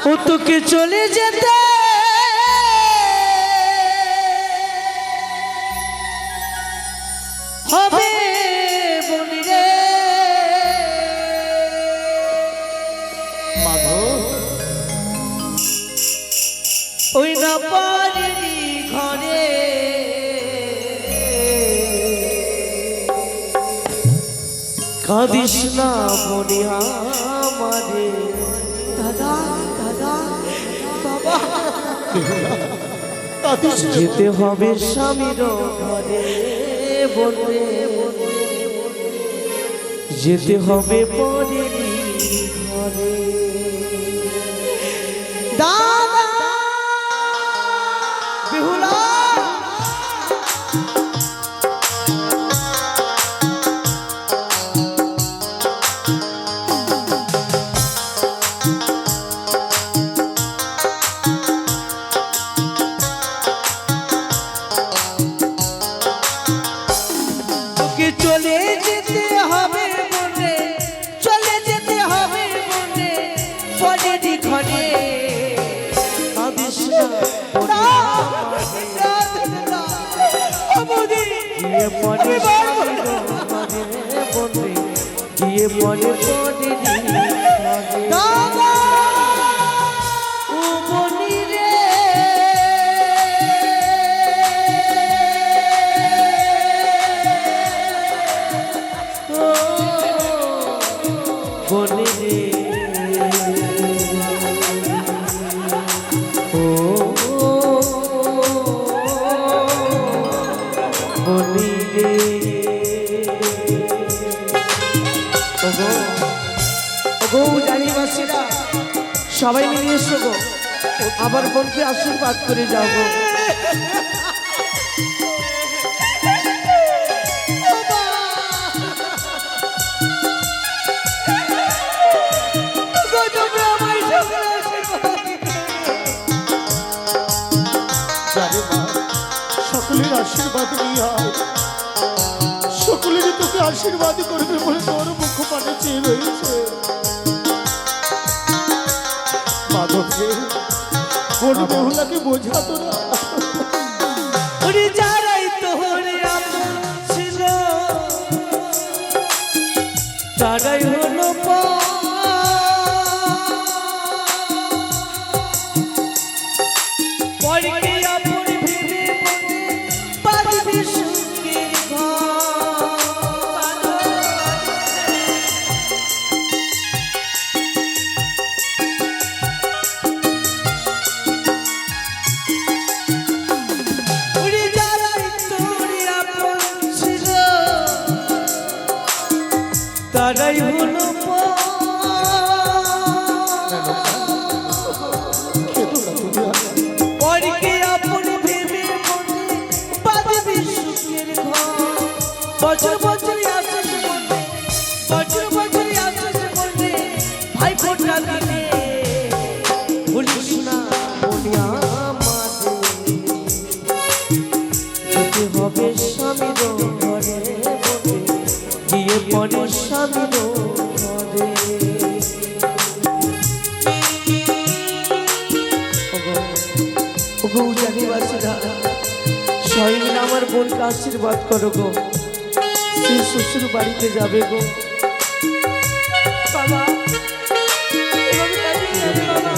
ও তোকে চলে যেতে হবে বলি রে মাধব, ওই না পারিনি ঘরে কাঁদিস না বলি আমারে দাদা দাদা বাবা যেতে হবে স্বামীর ঘরে বলে যেতে হবে পরে ঘরে দাদা বিহুলা চলে যেতে হবে মনে চলে যেতে হবে মনে পরেরই ঘরে কাঁদিস না গিয়ে পরে বন্ধে গিয়ে পরে পরেরই ঘরে ও বনি রে বনে রে ও বনে রে ওগো জানিবাসীরা সবাই মিলে এসো গো আবার বোনকে আশীর্বাদ করে যাও গো সকলের আশীর্বাদ নিয়ে আয়, সকলেরই তোকে আশীর্বাদ করবে বলে তোর মুখ পানে চেয়ে রয়েছে। মাধবকে কোন বেহুলাকে বোঝাতো না, ওরে যারাই তোরে আপন ছিল তারাই হলো পরকে আপন ভেবে পারবি সুখের ওরে যারাই তোরে আপন ছিল তারাই হলো পরকে আপন ভেবে মনে বাঁধবি সুখের ঘর বছর বছর আসিস মনে বছর বছর আসিস মনে ভাই ফোটা দিলে বলিস না বলি আমাদের যেতে হবে স্বামীর ঘরে বলে গিয়ে পরে স্বামীর ঘরে গো জানিবাসীরা সবাই মিলে আমার বোনকে আশীর্বাদ করো গো সে শ্বশুর বাড়িতে যাবে গো বাবা এভাবে দাঁড়িয়ে যাবে বাবা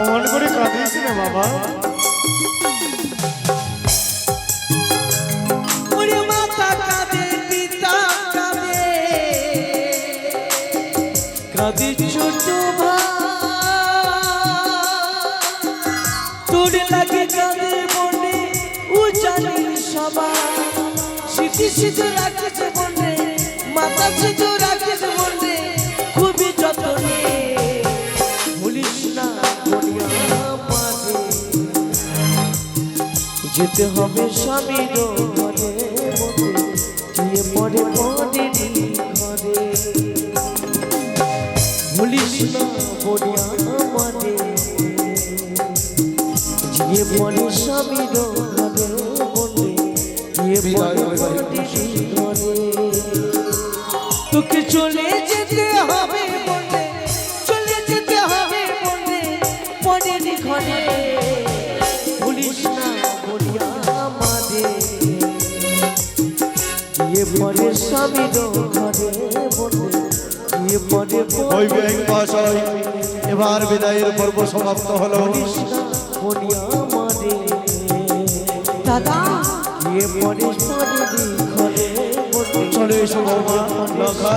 অমন করে কাঁদিস না বাবা, মাতা কাঁদে পিতা কাঁদে কাঁদে ছোট ভাই সিটি সিঁদুর রাখিস মনে, মাথা সিঁদুর রাখিস মনে, খুবই যতনে। ভুলিস না বলিয়া মাঝে, যেতে হবে স্বামীর ঘরে মতে, গিয়ে পরে পরে ঘরে। ভুলিস না বলিয়া মাঝে, গিয়ে পরে স্বামীর ঘরে মতে, গিয়ে পরে পরে ঘরে। তোকে চলে যেতে হবে বলে, চলে যেতে হবে বলে, পরের ঘরে। ভুলিস না বলিয়া মাঝে, গিয়ে পরে স্বামীর ঘরে বলে, গিয়ে পরে বৈবাহিক মহাশয়, এবার বিদায়ের পর্ব সমাপ্ত হলো। ভুলিস না বলিয়া মাঝে, দাদা গিয়ে পরে পরের ঘরে বলে, চলে এসো বৌমা লখা।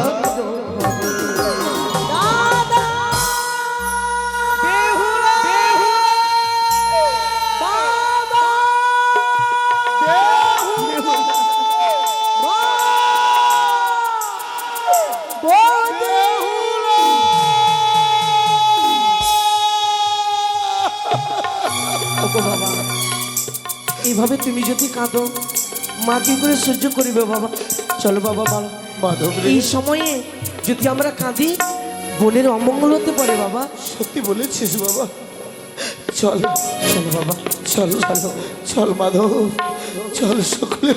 বাবা, এইভাবে তুমি যদি কাঁদো মা কি করে সহ্য করিবে বাবা? চলো বাবা, বলো মাধব রে, এই সময়ে যদি আমরা কাঁদি বোনের অমঙ্গল হতে পারে বাবা। সত্যি বলেছিস বাবা। চল চলো বাবা, চল চলো চল মাধব, চল সকলে